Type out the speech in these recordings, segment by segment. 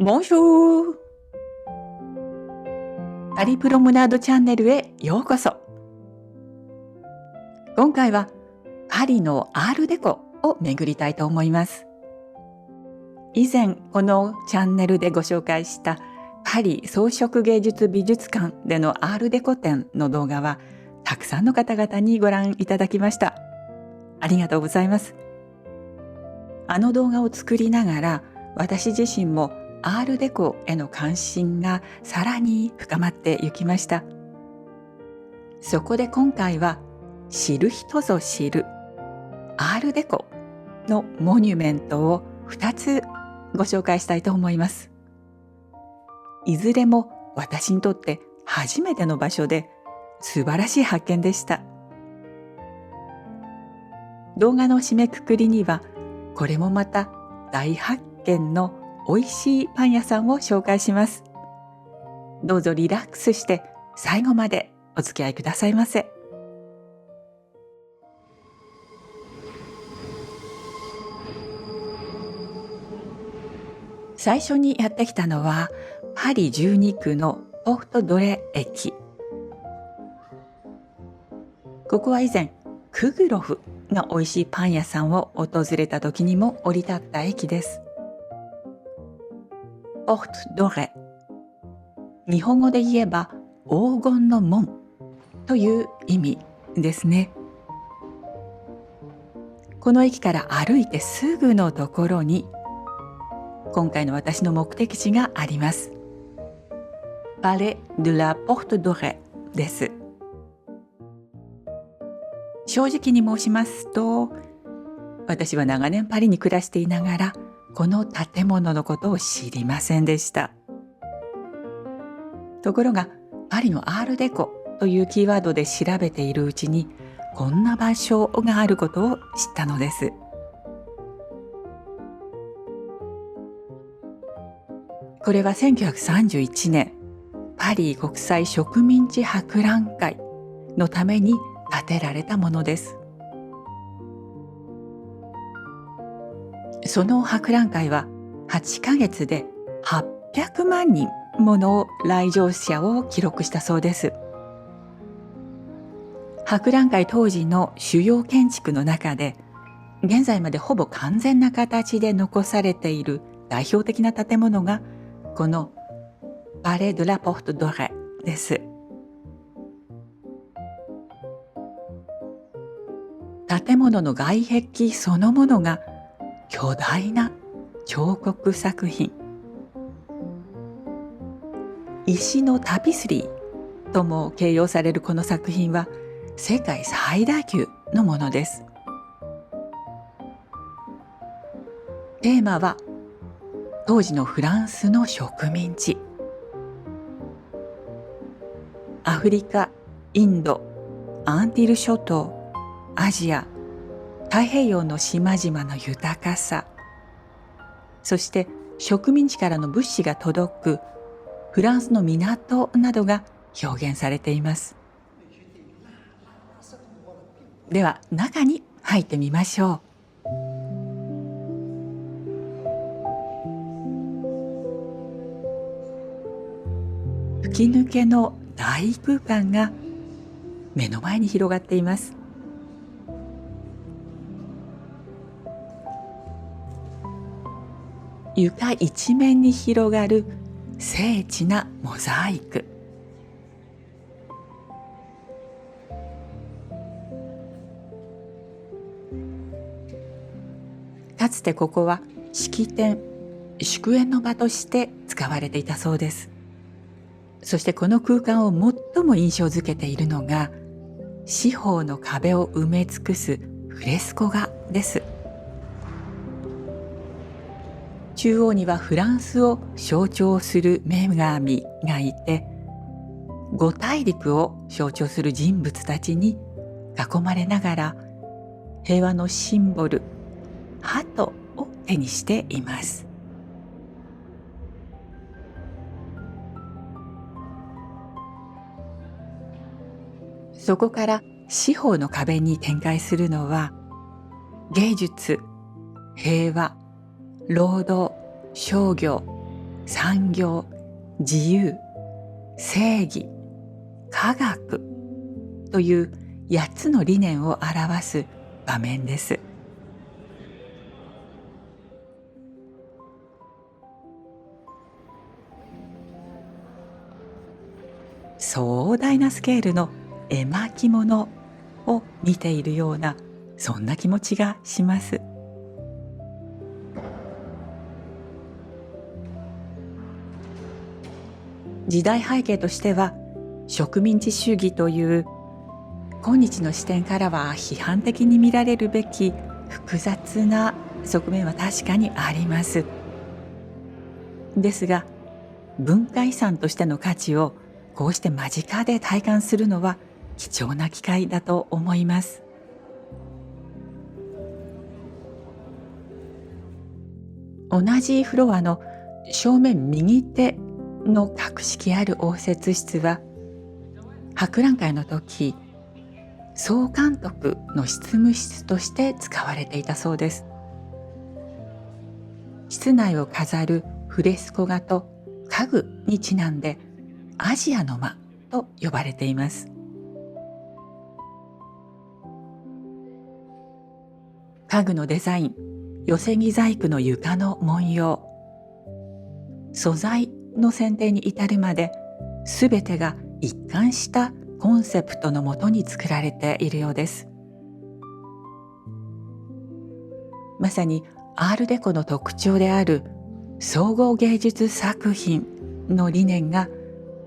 ボンジュール。パリプロムナードチャンネルへようこそ。今回はパリのアールデコを巡りたいと思います。以前このチャンネルでご紹介したパリ装飾芸術美術館でのアールデコ展の動画はたくさんの方々にご覧いただきました。ありがとうございます。あの動画を作りながら私自身もアールデコへの関心がさらに深まっていきました。そこで今回は知る人ぞ知るアールデコのモニュメントを2つご紹介したいと思います。いずれも私にとって初めての場所で素晴らしい発見でした。動画の締めくくりにはこれもまた大発見の美味しいパン屋さんを紹介します。どうぞリラックスして最後までお付き合いくださいませ。最初にやってきたのはパリ12区のポートドレ駅。ここは以前クグロフが美味しいパン屋さんを訪れた時にも降り立った駅です。ポートドレ。日本語で言えば黄金の門という意味ですね。この駅から歩いてすぐのところに今回の私の目的地があります。パレ・ドゥ・ラ・ポートドレです。正直に申しますと、私は長年パリに暮らしていながらこの建物のことを知りませんでした。ところがパリのアールデコというキーワードで調べているうちにこんな場所があることを知ったのです。これは1931年パリ国際植民地博覧会のために建てられたものです。その博覧会は8ヶ月で800万人もの来場者を記録したそうです。博覧会当時の主要建築の中で現在までほぼ完全な形で残されている代表的な建物がこのパレ・ドゥ・ラ・ポートドレです。建物の外壁そのものが巨大な彫刻作品。石のタピスリーとも形容されるこの作品は世界最大級のものです。テーマは当時のフランスの植民地。アフリカ、インド、アンティル諸島、アジア、太平洋の島々の豊かさ、そして植民地からの物資が届くフランスの港などが表現されています。では中に入ってみましょう。吹き抜けの大空間が目の前に広がっています。床一面に広がる精緻なモザイク。かつてここは式典、祝宴の場として使われていたそうです。そしてこの空間を最も印象づけているのが四方の壁を埋め尽くすフレスコ画です。中央にはフランスを象徴する女神がいて、五大陸を象徴する人物たちに囲まれながら平和のシンボル、鳩を手にしています。そこから四方の壁に展開するのは芸術、平和、労働、商業、産業、自由、正義、科学という8つの理念を表す場面です。壮大なスケールの絵巻物を見ているような、そんな気持ちがします。時代背景としては、植民地主義という今日の視点からは批判的に見られるべき複雑な側面は確かにあります。ですが、文化遺産としての価値をこうして間近で体感するのは貴重な機会だと思います。同じフロアの正面右手の格式ある応接室は、博覧会の時、総監督の執務室として使われていたそうです。室内を飾るフレスコ画と家具にちなんで、アジアの間と呼ばれています。家具のデザイン、寄せ木細工の床の文様、素材の選定に至るまで、すべてが一貫したコンセプトのもとに作られているようです。まさにアールデコの特徴である総合芸術作品の理念が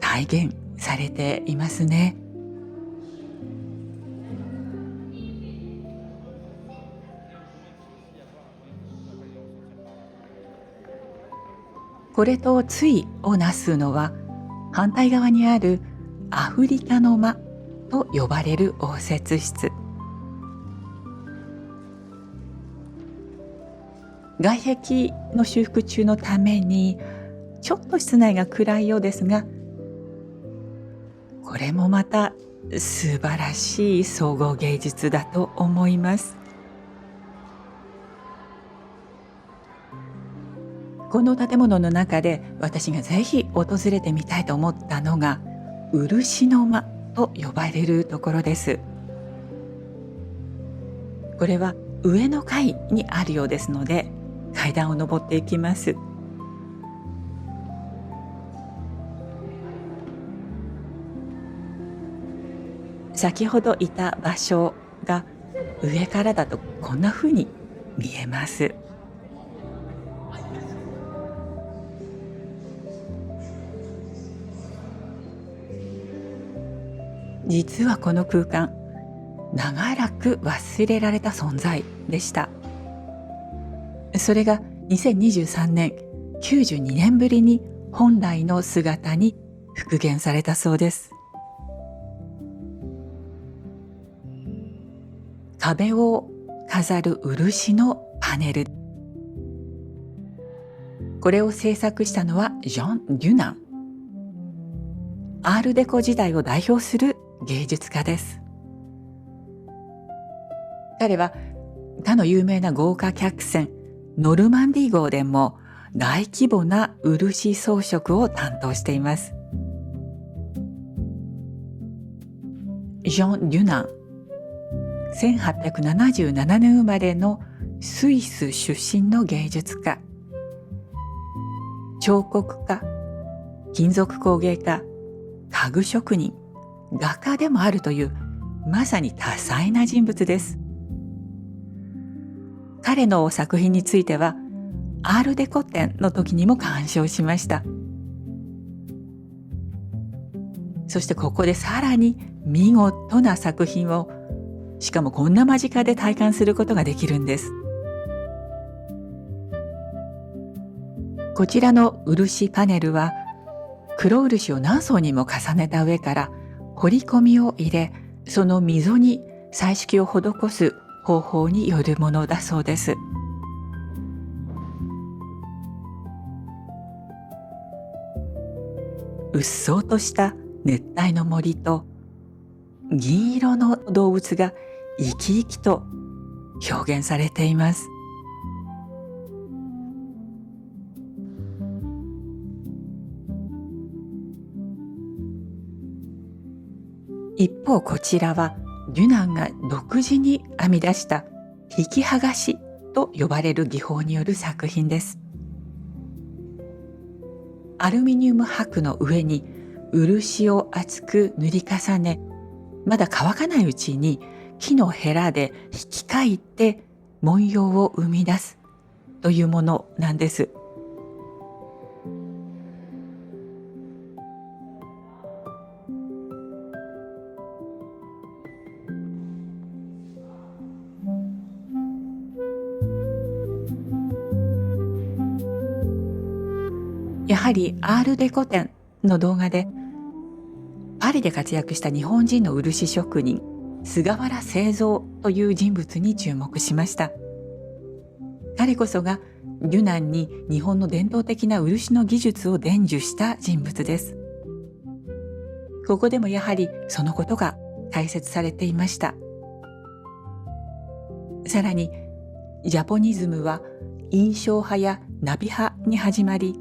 体現されていますね。これと対をなすのは、反対側にあるアフリカの間と呼ばれる応接室。外壁の修復中のためにちょっと室内が暗いようですが、これもまた素晴らしい総合芸術だと思います。この建物の中で私がぜひ訪れてみたいと思ったのが、漆の間と呼ばれるところです。これは上の階にあるようですので、階段を上っていきます。先ほどいた場所が上からだとこんな風に見えます。実はこの空間、長らく忘れられた存在でした。それが2023年、92年ぶりに本来の姿に復元されたそうです。壁を飾る漆のパネル。これを制作したのはジョン・デュナン。アールデコ時代を代表する芸術家です。彼はかの有名な豪華客船ノルマンディー号でも大規模な漆装飾を担当しています。ジョン・デュナン、1877年生まれのスイス出身の芸術家、彫刻家、金属工芸家、家具職人、画家でもあるという、まさに多彩な人物です。彼の作品についてはアールデコ展の時にも鑑賞しました。そしてここでさらに見事な作品を、しかもこんな間近で体感することができるんです。こちらの漆パネルは黒漆を何層にも重ねた上から彫り込みを入れ、その溝に彩色を施す方法によるものだそうです。うっそうとした熱帯の森と銀色の動物が生き生きと表現されています。一方こちらはデュナンが独自に編み出した引き剥がしと呼ばれる技法による作品です。アルミニウム箔の上に漆を厚く塗り重ね、まだ乾かないうちに木のヘラで引き描いて文様を生み出すというものなんです。やはりアールデコ展の動画でパリで活躍した日本人の漆職人菅原清三という人物に注目しました。彼こそがデュナンに日本の伝統的な漆の技術を伝授した人物です。ここでもやはりそのことが解説されていました。さらにジャポニズムは印象派やナビ派に始まり、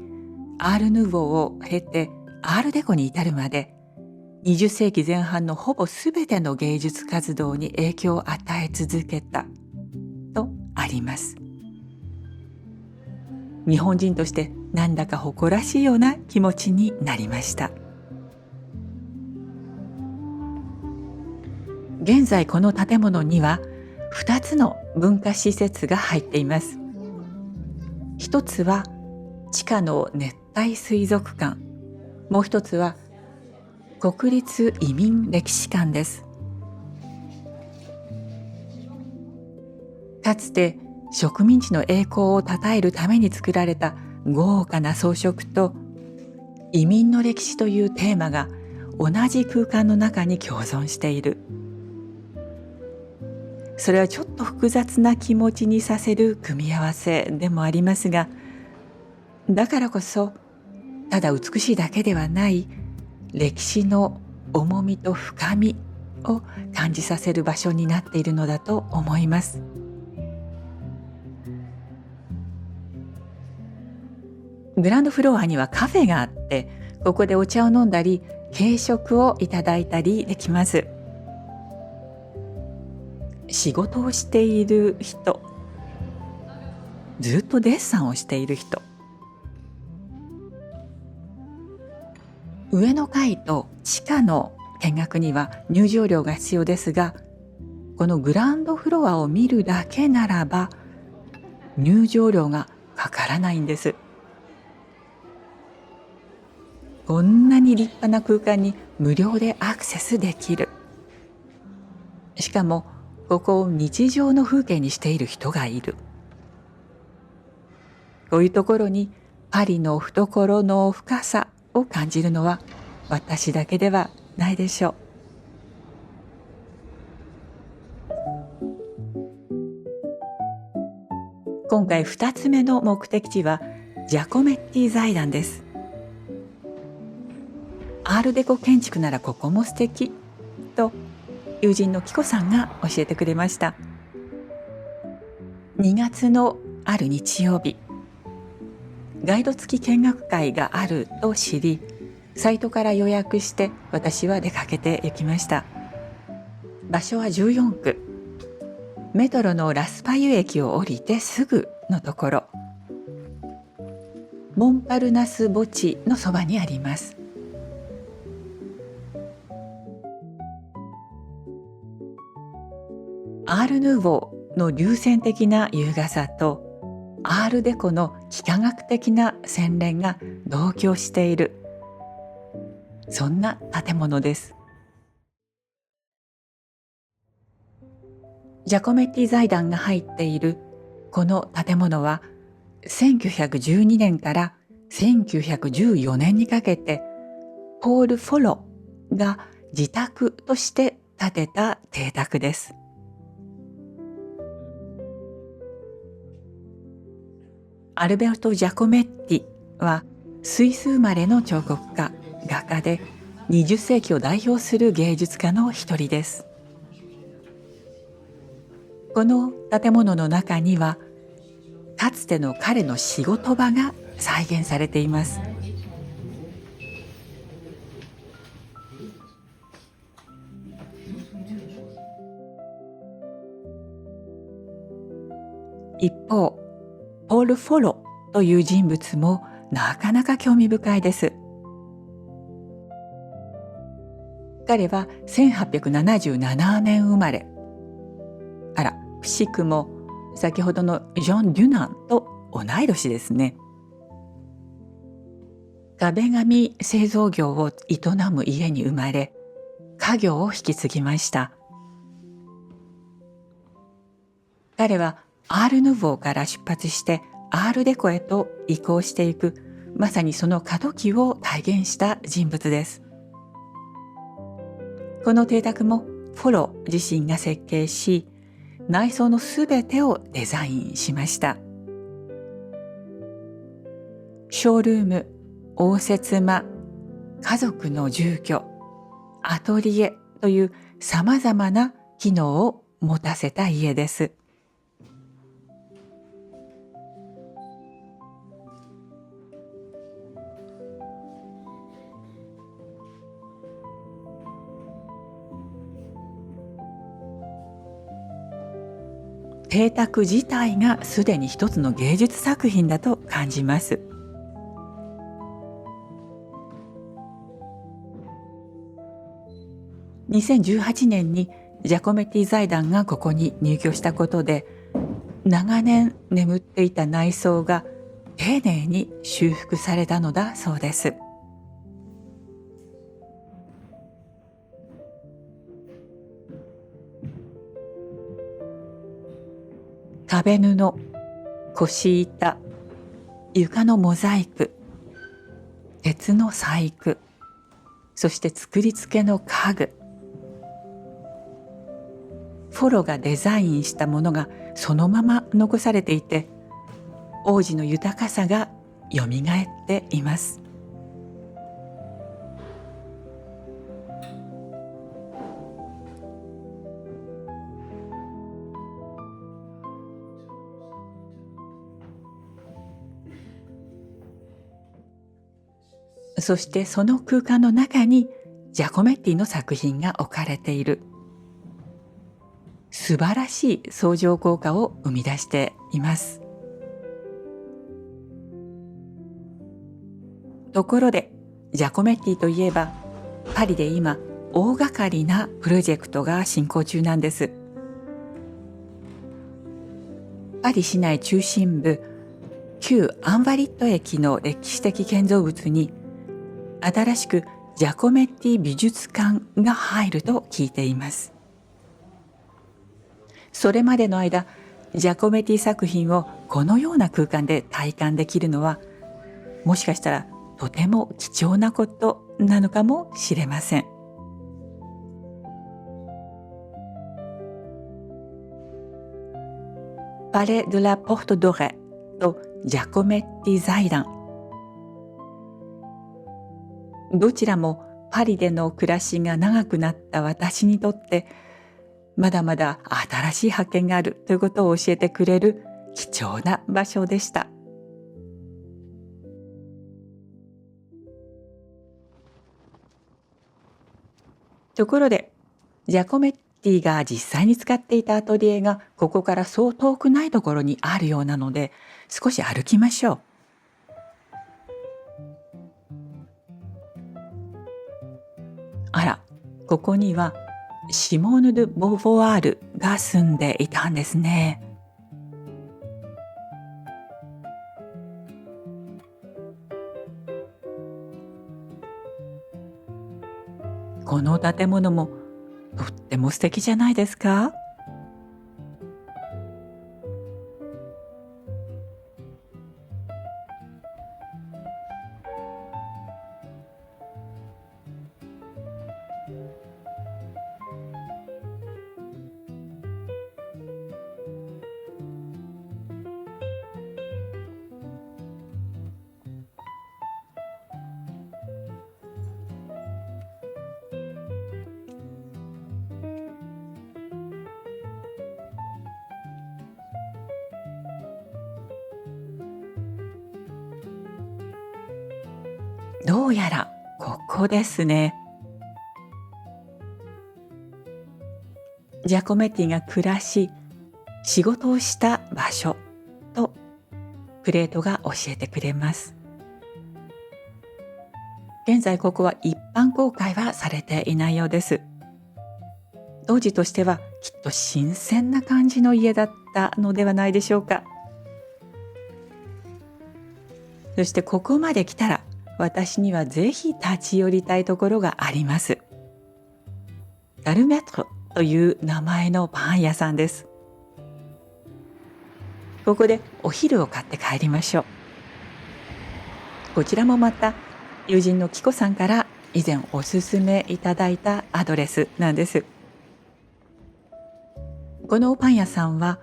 アール・ヌーヴォーを経てアール・デコに至るまで20世紀前半のほぼすべての芸術活動に影響を与え続けたとあります。日本人としてなんだか誇らしいような気持ちになりました。現在この建物には2つの文化施設が入っています。一つは地下の熱帯水族館、もう一つは国立移民歴史館です。かつて植民地の栄光をたたえるために作られた豪華な装飾と移民の歴史というテーマが同じ空間の中に共存している。それはちょっと複雑な気持ちにさせる組み合わせでもありますが、だからこそただ美しいだけではない歴史の重みと深みを感じさせる場所になっているのだと思います。グランドフロアにはカフェがあって、ここでお茶を飲んだり軽食をいただいたりできます。仕事をしている人、ずっとデッサンをしている人、上の階と地下の見学には入場料が必要ですが、このグランドフロアを見るだけならば入場料がかからないんです。こんなに立派な空間に無料でアクセスできる。しかもここを日常の風景にしている人がいる。こういうところにパリの懐の深さを感じるのは私だけではないでしょう。今回2つ目の目的地はジャコメッティ財団です。アールデコ建築ならここも素敵と友人のキコさんが教えてくれました。2月のある日曜日、ガイド付き見学会があると知り、サイトから予約して私は出かけて行きました。場所は14区、メトロのラスパイユ駅を降りてすぐのところ、モンパルナス墓地のそばにあります。アール・ヌーヴォーの流線的な優雅さとアール・デコの幾何学的な洗練が同居している、そんな建物です。ジャコメッティ財団が入っているこの建物は1912年から1914年にかけてポール・フォロが自宅として建てた邸宅です。アルベルト・ジャコメッティはスイス生まれの彫刻家、画家で20世紀を代表する芸術家の一人です。この建物の中にはかつての彼の仕事場が再現されています。一方、ポール・フォロという人物もなかなか興味深いです。彼は1877年生まれ。あら、くしくも先ほどのジョン・デュナンと同い年ですね。壁紙製造業を営む家に生まれ、家業を引き継ぎました。彼はアール・ヌヴォーから出発してアール・デコへと移行していく、まさにその過渡期を体現した人物です。この邸宅もフォロ自身が設計し、内装のすべてをデザインしました。ショールーム、応接間、家族の住居、アトリエというさまざまな機能を持たせた家です。邸宅自体がすでに一つの芸術作品だと感じます。2018年にジャコメティ財団がここに入居したことで、長年眠っていた内装が丁寧に修復されたのだそうです。壁布、腰板、床のモザイク、鉄の細工、そして作り付けの家具。フォロがデザインしたものがそのまま残されていて、王子の豊かさがよみがえっています。そしてその空間の中にジャコメッティの作品が置かれている。素晴らしい相乗効果を生み出しています。ところで、ジャコメッティといえば、パリで今大掛かりなプロジェクトが進行中なんです。パリ市内中心部、旧アンヴァリット駅の歴史的建造物に新しくジャコメッティ美術館が入ると聞いています。それまでの間、ジャコメティ作品をこのような空間で体感できるのは、もしかしたらとても貴重なことなのかもしれません。パレ・ドゥ・ラ・ポルト・ドレとジャコメッティ財団。どちらもパリでの暮らしが長くなった私にとって、まだまだ新しい発見があるということを教えてくれる貴重な場所でした。ところで、ジャコメッティが実際に使っていたアトリエがここからそう遠くないところにあるようなので、少し歩きましょう。あら、ここにはシモーヌ・ドゥ・ボーヴォワールが住んでいたんですね。この建物もとっても素敵じゃないですか？どうやらここですね。ジャコメッティが暮らし、仕事をした場所プレートが教えてくれます。現在ここは一般公開はされていないようです。当時としてはきっと新鮮な感じの家だったのではないでしょうか。そしてここまで来たら私にはぜひ立ち寄りたいところがあります。ガルメトロという名前のパン屋さんです。ここでお昼を買って帰りましょう。こちらもまた友人のキコさんから以前おすすめいただいたアドレスなんです。このパン屋さんは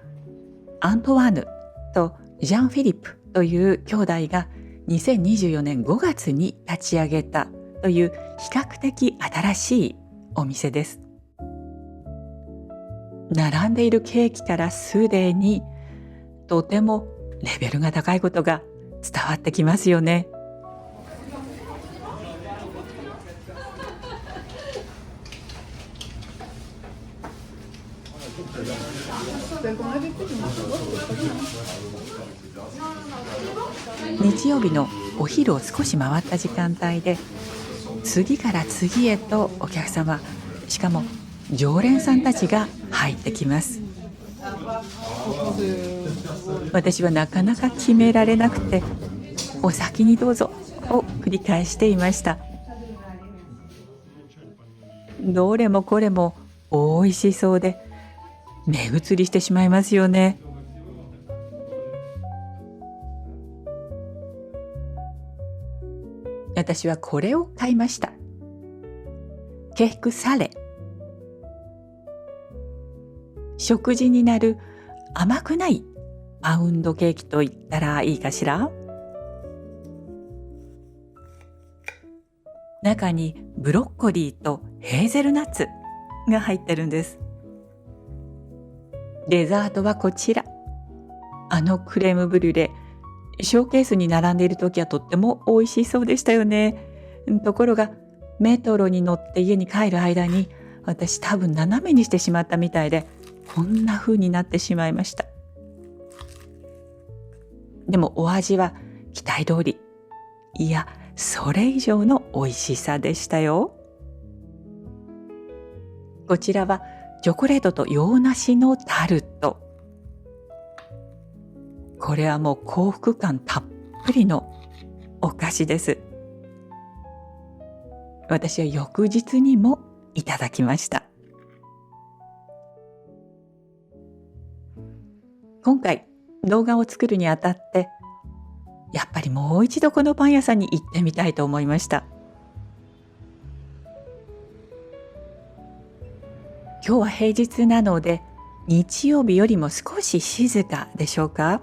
アントワーヌとジャン・フィリップという兄弟が2024年5月に立ち上げたという比較的新しいお店です。並んでいるケーキからすでにとてもレベルが高いことが伝わってきますよね。日曜日のお昼を少し回った時間帯で次から次へとお客様、しかも常連さんたちが入ってきます。私はなかなか決められなくて、お先にどうぞを繰り返していました。どれもこれも美味しそうで目移りしてしまいますよね。私はこれを買いました。ケークサレ。食事になる甘くないパウンドケーキと言ったらいいかしら。中にブロッコリーとヘーゼルナッツが入ってるんです。デザートはこちら。クレームブリュレ、ショーケースに並んでいる時はとっても美味しそうでしたよね。ところがメトロに乗って家に帰る間に私多分斜めにしてしまったみたいでこんな風になってしまいました。でもお味は期待通り、いやそれ以上の美味しさでしたよ。こちらはチョコレートと洋梨のタルト。これはもう幸福感たっぷりのお菓子です。私は翌日にもいただきました。今回動画を作るにあたってやっぱりもう一度このパン屋さんに行ってみたいと思いました。今日は平日なので日曜日よりも少し静かでしょうか。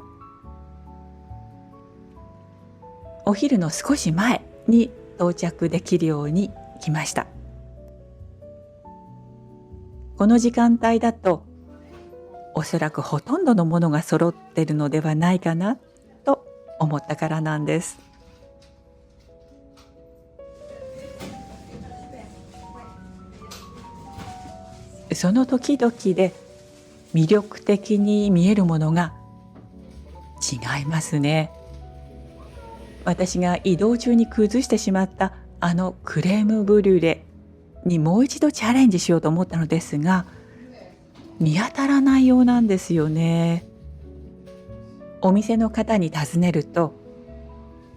お昼の少し前に到着できるように来ました。この時間帯だとおそらくほとんどのものが揃っているのではないかなと思ったからなんです。その時々で魅力的に見えるものが違いますね。私が移動中に崩してしまったクレームブリュレにもう一度チャレンジしようと思ったのですが、見当たらないようなんですよね。お店の方に尋ねると、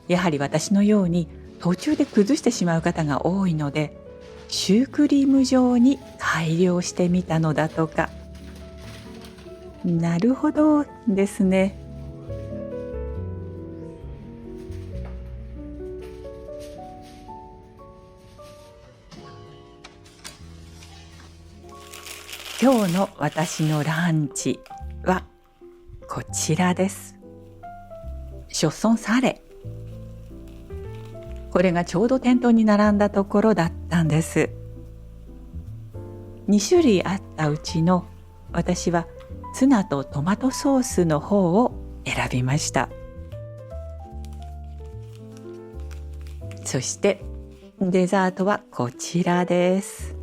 やはり私のように途中で崩してしまう方が多いので、シュークリーム状に改良してみたのだとか。なるほどですね。今日の私のランチはこちらです。ショッソンサレ。これがちょうど店頭に並んだところだったんです。2種類あったうちの私はツナとトマトソースの方を選びました。そしてデザートはこちらです。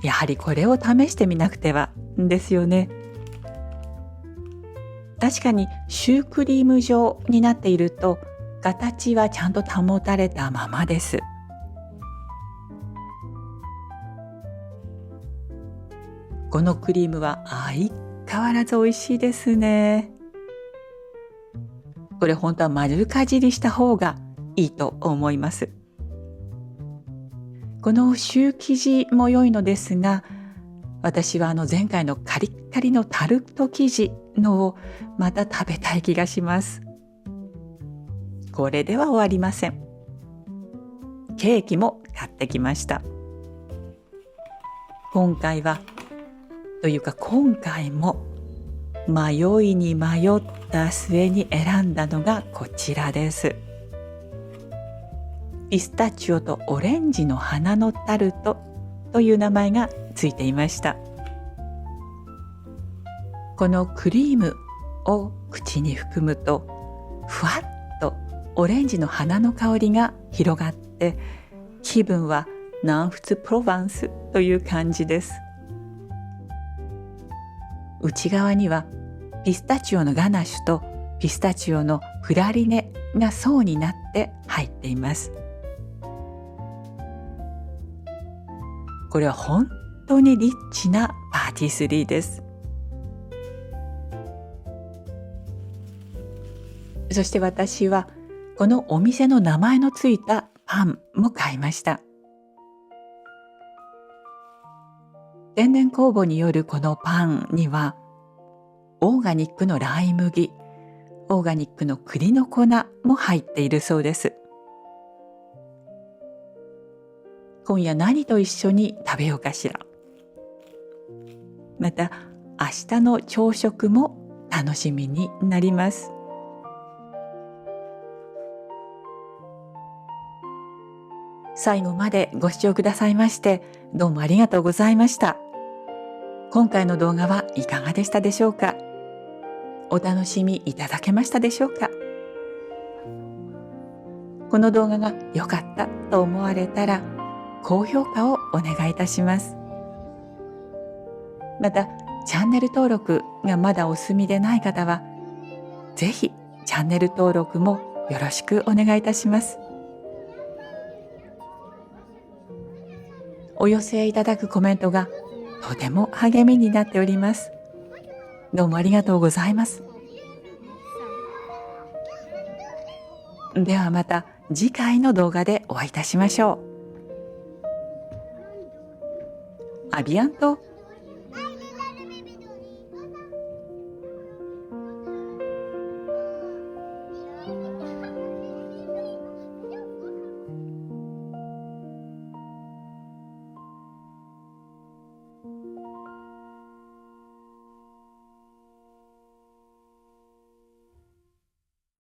やはりこれを試してみなくてはですよね。確かにシュークリーム状になっていると形はちゃんと保たれたままです。このクリームは相変わらず美味しいですね。これ本当は丸かじりした方がいいと思います。このシュー生地も良いのですが、私は前回のカリッカリのタルト生地のをまた食べたい気がします。これでは終わりません。ケーキも買ってきました。今回も迷いに迷った末に選んだのがこちらです。ピスタチオとオレンジの花のタルトという名前がついていました。このクリームを口に含むと、ふわっとオレンジの花の香りが広がって、気分は南仏プロヴァンスという感じです。内側にはピスタチオのガナッシュとピスタチオのプラリネが層になって入っています。これは本当にリッチなパティスリーです。そして私はこのお店の名前のついたパンも買いました。天然酵母によるこのパンにはオーガニックのライ麦、オーガニックの栗の粉も入っているそうです。今夜何と一緒に食べようかしら。また明日の朝食も楽しみになります。最後までご視聴くださいましてどうもありがとうございました。今回の動画はいかがでしたでしょうか。お楽しみいただけましたでしょうか。この動画が良かったと思われたら高評価をお願いいたします。またチャンネル登録がまだお済みでない方はぜひチャンネル登録もよろしくお願いいたします。お寄せいただくコメントがとても励みになっております。どうもありがとうございます。ではまた次回の動画でお会いいたしましょう。アビアント。